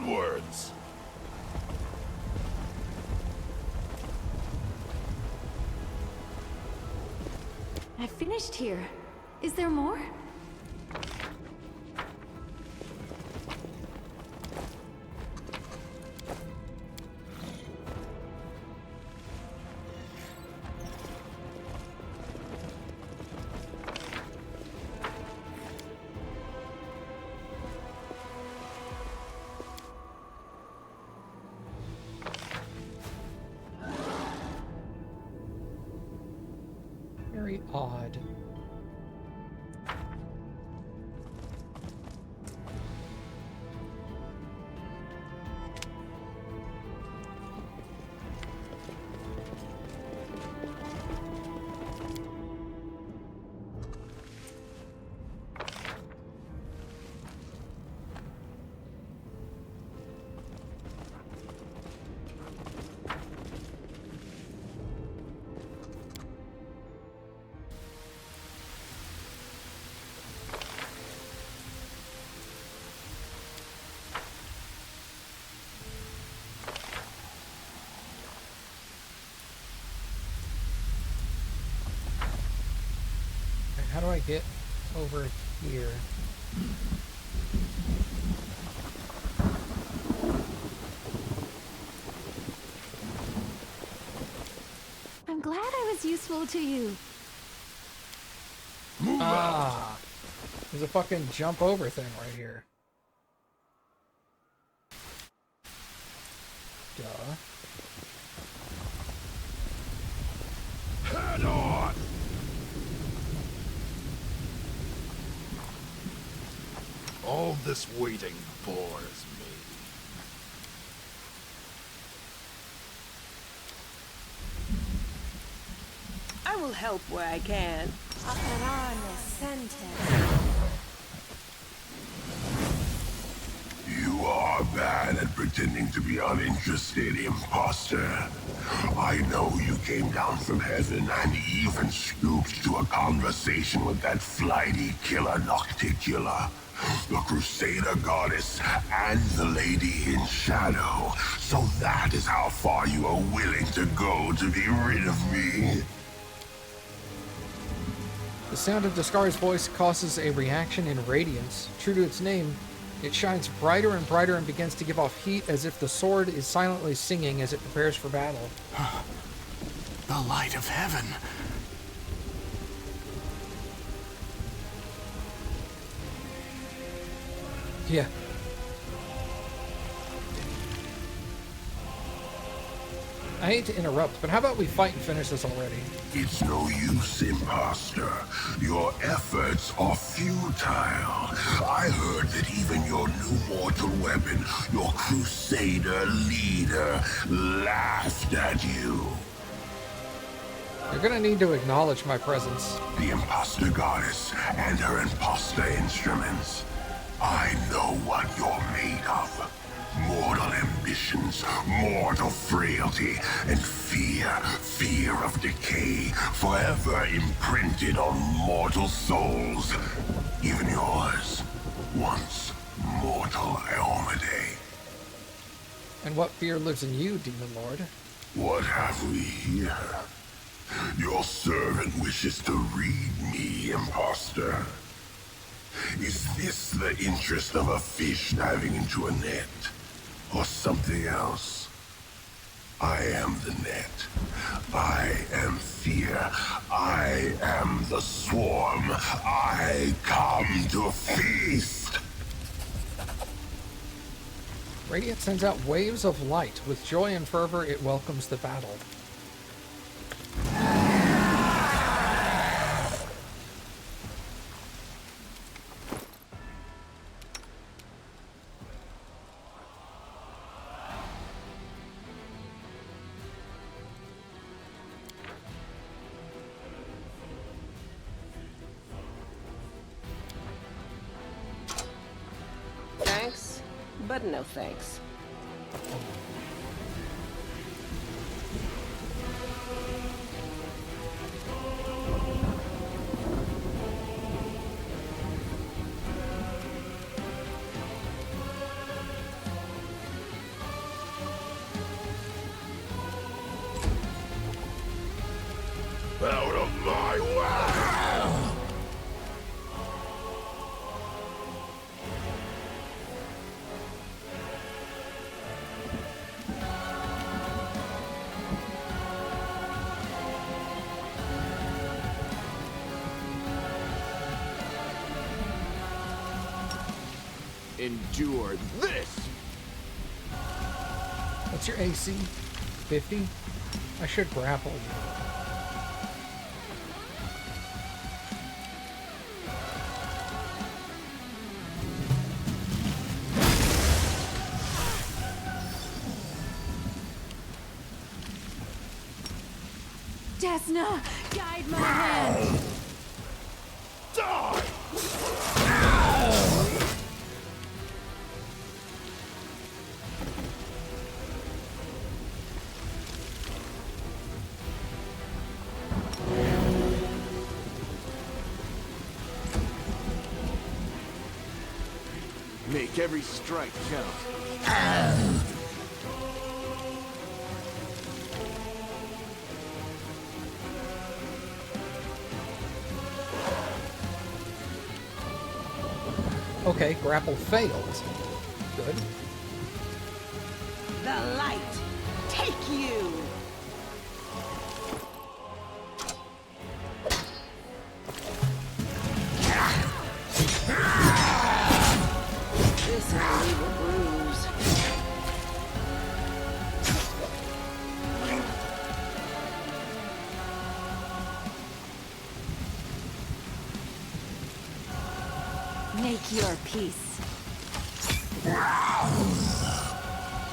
Onwards! I finished here. Is there more? Very odd. How do I get over here? I'm glad I was useful to you. Move out! Ah, there's a fucking jump over thing right here. Duh. Head on! All this waiting bores me. I will help where I can. You are bad at pretending to be uninterested, imposter. I know you came down from heaven and even scooped to a conversation with that flighty killer Nocticula, the Crusader goddess, and the Lady in Shadow. So that is how far you are willing to go to be rid of me. The sound of Daskar's voice causes a reaction in radiance. True to its name, it shines brighter and brighter and begins to give off heat as if the sword is silently singing as it prepares for battle. The light of heaven. Yeah. I hate to interrupt, but how about we fight and finish this already? It's no use, imposter. Your efforts are futile. I heard that even your new mortal weapon, your Crusader leader, laughed at you. You're gonna need to acknowledge my presence. The imposter goddess and her imposter instruments. I know what you're made of. Mortal ambitions, mortal frailty, and fear of decay, forever imprinted on mortal souls. Even yours, once mortal Iomedae. And what fear lives in you, Demon Lord? What have we here? Your servant wishes to read me, imposter. Is this the interest of a fish diving into a net? Or something else? I am the net. I am fear. I am the swarm. I come to feast. Radiant sends out waves of light. With joy and fervor, it welcomes the battle. Thanks, but no thanks. out of my way! Endure this! What's your AC? 50? I should grapple you. Desna, guide my hand! Die! Make every strike count. Okay, grapple failed. Good. The light, take you! This will leave a bruise. Make your peace.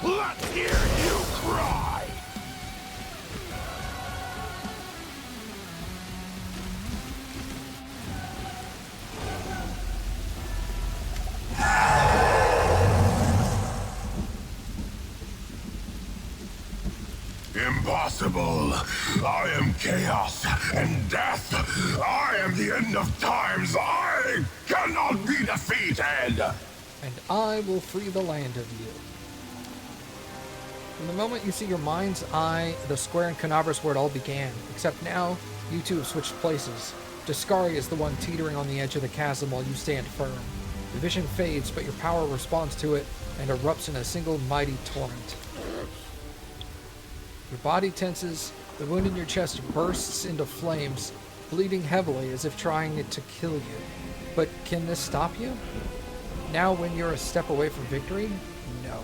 Let's hear you cry! Impossible! I am chaos and death! I am the end of times! I cannot be defeated! And I will free the land of you. From the moment you see your mind's eye, the square and Canabra's where it all began. Except now, you two have switched places. Dascari is the one teetering on the edge of the chasm while you stand firm. The vision fades, but your power responds to it and erupts in a single mighty torrent. Your body tenses, the wound in your chest bursts into flames, bleeding heavily as if trying to kill you. But can this stop you? Now when you're a step away from victory? No.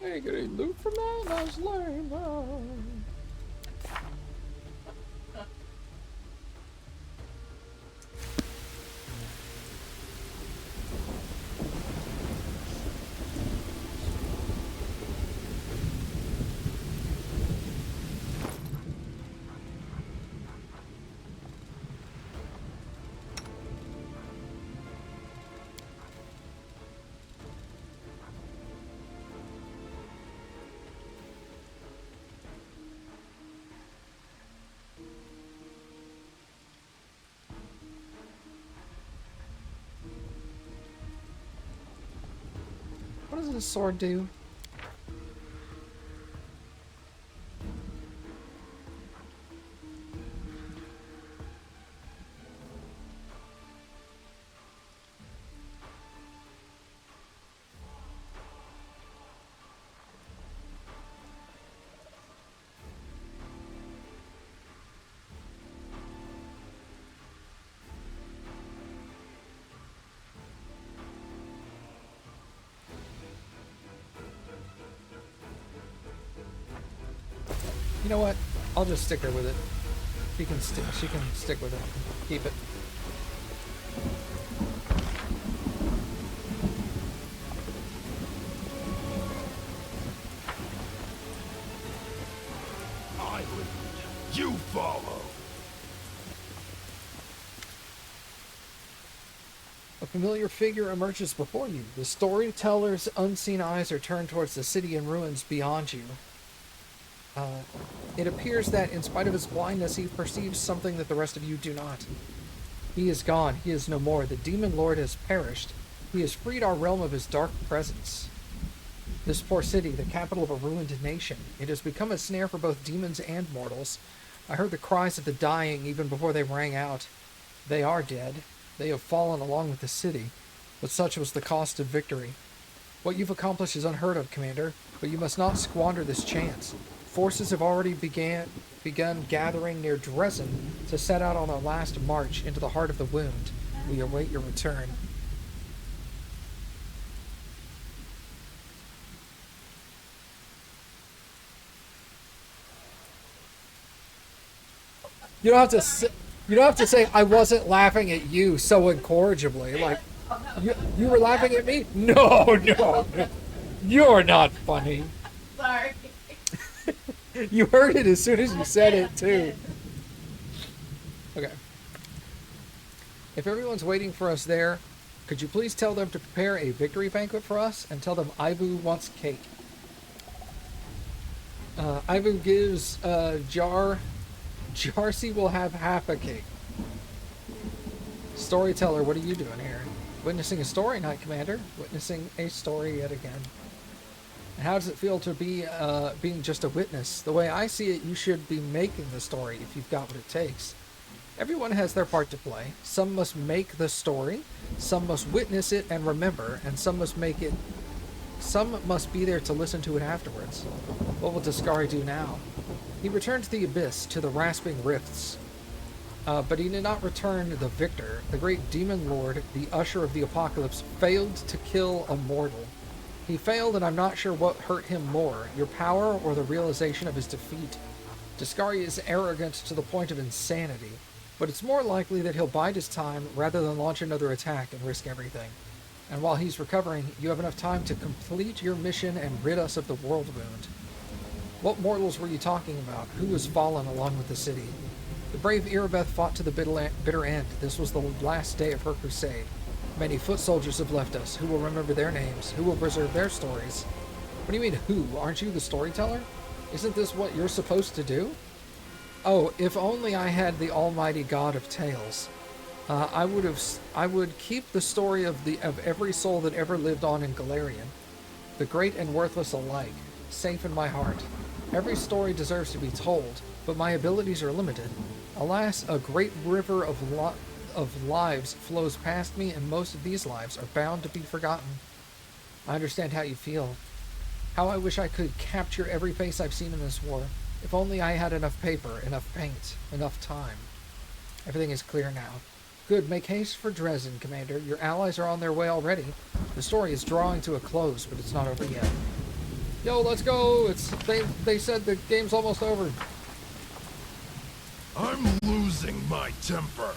Ain't get any loot from that? That's lame. What does this sword do? You know what? I'll just stick her with it. She can stick with it. Keep it. A familiar figure emerges before you. The storyteller's unseen eyes are turned towards the city in ruins beyond you. It appears that, in spite of his blindness, he perceives something that the rest of you do not. He is gone. He is no more. The demon lord has perished. He has freed our realm of his dark presence. This poor city, the capital of a ruined nation, it has become a snare for both demons and mortals. I heard the cries of the dying even before they rang out. They are dead. They have fallen along with the city, but such was the cost of victory. What you've accomplished is unheard of, Commander, but you must not squander this chance. Forces have already begun gathering near Dresden to set out on a last march into the heart of the wound. We await your return. You don't have to say I wasn't laughing at you so incorrigibly. Like you were laughing at me? No. You're not funny. Sorry. You heard it as soon as you said it too. Okay. If everyone's waiting for us there, could you please tell them to prepare a victory banquet for us and tell them Ivu wants cake. Ivu gives Jarcy will have half a cake. Storyteller, what are you doing here? Witnessing a story, Knight Commander. Witnessing a story yet again. And how does it feel to be being just a witness? The way I see it, you should be making the story if you've got what it takes. Everyone has their part to play. Some must make the story, some must witness it and remember, and some must be there to listen to it afterwards. What will Daskari do now? He returned to the abyss, to the rasping rifts. But he did not return the victor. The great demon lord, the usher of the apocalypse, failed to kill a mortal. He failed, and I'm not sure what hurt him more, your power or the realization of his defeat. Daskari is arrogant to the point of insanity, but it's more likely that he'll bide his time rather than launch another attack and risk everything. And while he's recovering, you have enough time to complete your mission and rid us of the world wound. What mortals were you talking about? Who has fallen along with the city? The brave Irabeth fought to the bitter end. This was the last day of her crusade. Many foot soldiers have left us. Who will remember their names? Who will preserve their stories? What do you mean, who? Aren't you the storyteller? Isn't this what you're supposed to do? Oh, if only I had the almighty god of tales. I would keep the story of every soul that ever lived on in Galarian, the great and worthless alike, safe in my heart. Every story deserves to be told, but my abilities are limited. Alas, a great river of lives flows past me, and most of these lives are bound to be forgotten. I understand how you feel. How I wish I could capture every face I've seen in this war. If only I had enough paper, enough paint, enough time. Everything is clear now. Good, make haste for Dresden, Commander. Your allies are on their way already. The story is drawing to a close, but it's not over yet. Yo, let's go! They said the game's almost over. I'm losing my temper.